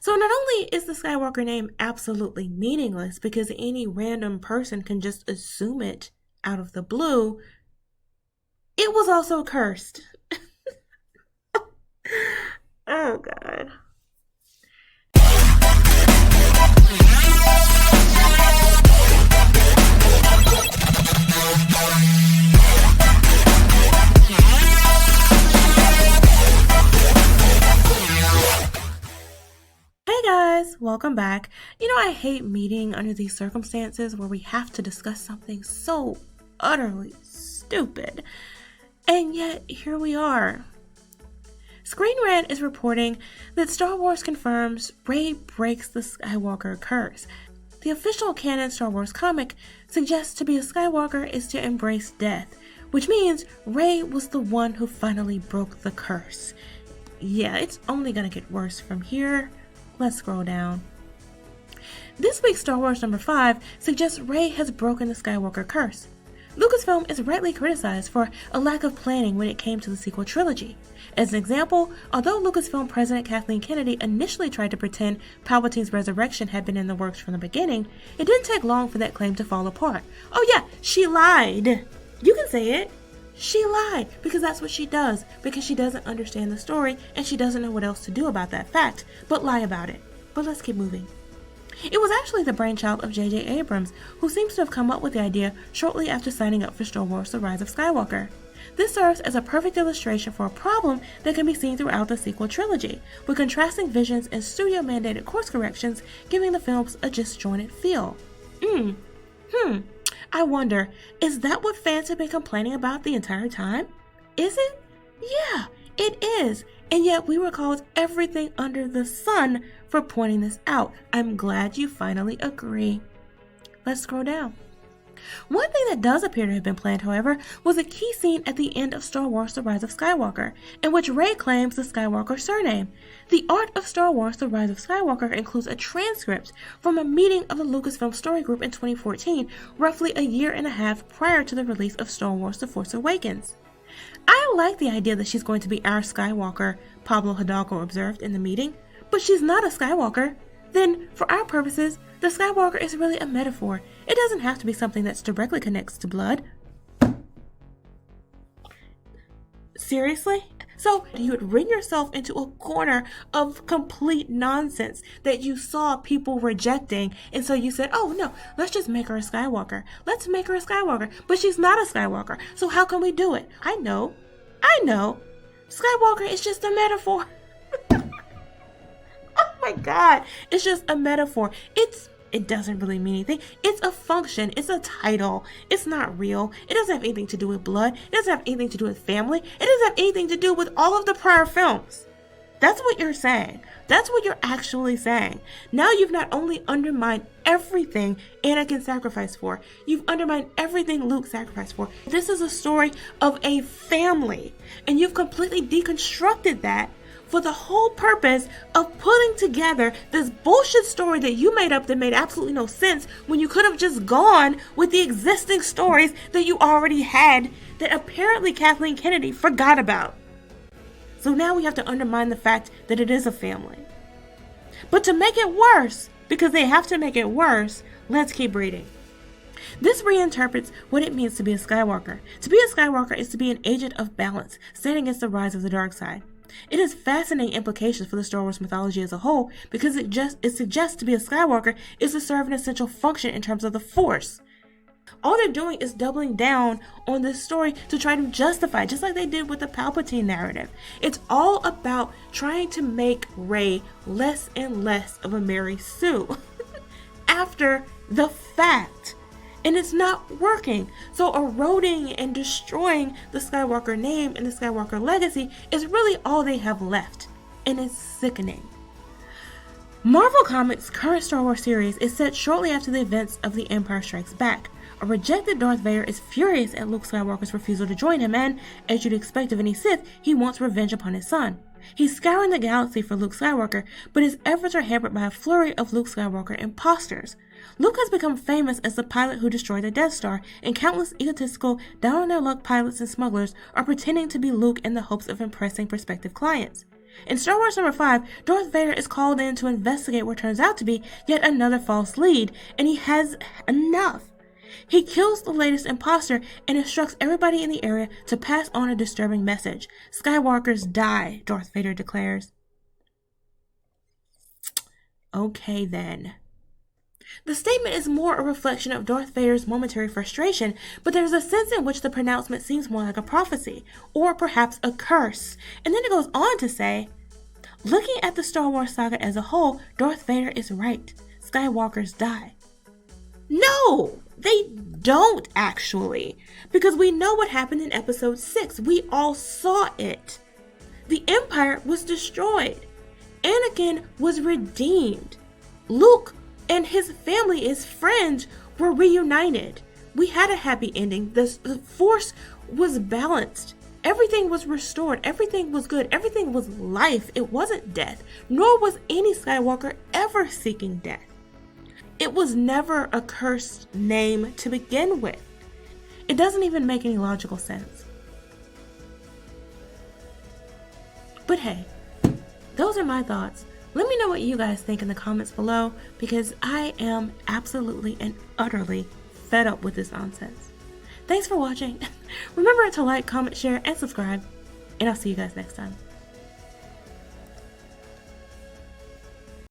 So not only is the Skywalker name absolutely meaningless because any random person can just assume it out of the blue, it was also cursed. Oh god. Hey guys, welcome back. I hate meeting under these circumstances where we have to discuss something so utterly stupid. And yet, here we are. Screenrant is reporting that Star Wars confirms Rey breaks the Skywalker curse. The official canon Star Wars comic suggests to be a Skywalker is to embrace death, which means Rey was the one who finally broke the curse. Yeah, it's only gonna get worse from here. Let's scroll down. This week's Star Wars number 5 suggests Rey has broken the Skywalker curse. Lucasfilm is rightly criticized for a lack of planning when it came to the sequel trilogy. As an example, although Lucasfilm President Kathleen Kennedy initially tried to pretend Palpatine's resurrection had been in the works from the beginning, it didn't take long for that claim to fall apart. Oh yeah, she lied! You can say it! She lied, because that's what she does, because she doesn't understand the story and she doesn't know what else to do about that fact, but lie about it. But let's keep moving. It was actually the brainchild of J.J. Abrams, who seems to have come up with the idea shortly after signing up for Star Wars: The Rise of Skywalker. This serves as a perfect illustration for a problem that can be seen throughout the sequel trilogy, with contrasting visions and studio-mandated course corrections giving the films a disjointed feel. I wonder, is that what fans have been complaining about the entire time? Is it? Yeah, it is. And yet we were called everything under the sun for pointing this out. I'm glad you finally agree. Let's scroll down. One thing that does appear to have been planned, however, was a key scene at the end of Star Wars: The Rise of Skywalker, in which Rey claims the Skywalker surname. The art of Star Wars: The Rise of Skywalker includes a transcript from a meeting of the Lucasfilm Story Group in 2014, roughly a year and a half prior to the release of Star Wars: The Force Awakens. I like the idea that she's going to be our Skywalker, Pablo Hidalgo observed in the meeting, but she's not a Skywalker. Then, for our purposes, the Skywalker is really a metaphor. It doesn't have to be something that's directly connects to blood. Seriously? So you would ring yourself into a corner of complete nonsense that you saw people rejecting, and so you said, oh no, let's just make her a Skywalker. Let's make her a Skywalker. But she's not a Skywalker, so how can we do it? I know. Skywalker is just a metaphor. Oh my god, it's just a metaphor. It doesn't really mean anything. It's a function. It's a title. It's not real. It doesn't have anything to do with blood. It doesn't have anything to do with family. It doesn't have anything to do with all of the prior films. That's what you're saying. That's what you're actually saying. Now you've not only undermined everything Anakin sacrificed for, you've undermined everything Luke sacrificed for. This is a story of a family, and you've completely deconstructed that for the whole purpose of putting together this bullshit story that you made up that made absolutely no sense when you could have just gone with the existing stories that you already had that apparently Kathleen Kennedy forgot about. So now we have to undermine the fact that it is a family. But to make it worse, because they have to make it worse, let's keep reading. This reinterprets what it means to be a Skywalker. To be a Skywalker is to be an agent of balance, standing against the rise of the dark side. It has fascinating implications for the Star Wars mythology as a whole because it suggests to be a Skywalker is to serve an essential function in terms of the Force. All they're doing is doubling down on this story to try to justify, just like they did with the Palpatine narrative. It's all about trying to make Rey less and less of a Mary Sue after the fact. And it's not working. So eroding and destroying the Skywalker name and the Skywalker legacy is really all they have left. And it's sickening. Marvel Comics' current Star Wars series is set shortly after the events of The Empire Strikes Back. A rejected Darth Vader is furious at Luke Skywalker's refusal to join him and, as you'd expect of any Sith, he wants revenge upon his son. He's scouring the galaxy for Luke Skywalker, but his efforts are hampered by a flurry of Luke Skywalker imposters. Luke has become famous as the pilot who destroyed the Death Star, and countless egotistical, down-on-their-luck pilots and smugglers are pretending to be Luke in the hopes of impressing prospective clients. In Star Wars number 5, Darth Vader is called in to investigate what turns out to be yet another false lead, and he has enough. He kills the latest imposter and instructs everybody in the area to pass on a disturbing message. Skywalkers die, Darth Vader declares. Okay then. The statement is more a reflection of Darth Vader's momentary frustration, but there's a sense in which the pronouncement seems more like a prophecy, or perhaps a curse. And then it goes on to say, looking at the Star Wars saga as a whole, Darth Vader is right. Skywalkers die. No, they don't actually, because we know what happened in episode 6. We all saw it. The Empire was destroyed. Anakin was redeemed. Luke and his family, his friends, were reunited. We had a happy ending. The Force was balanced. Everything was restored. Everything was good. Everything was life. It wasn't death. Nor was any Skywalker ever seeking death. It was never a cursed name to begin with. It doesn't even make any logical sense. But hey, those are my thoughts. Let me know what you guys think in the comments below, because I am absolutely and utterly fed up with this nonsense. Thanks for watching. Remember to like, comment, share, and subscribe, and I'll see you guys next time.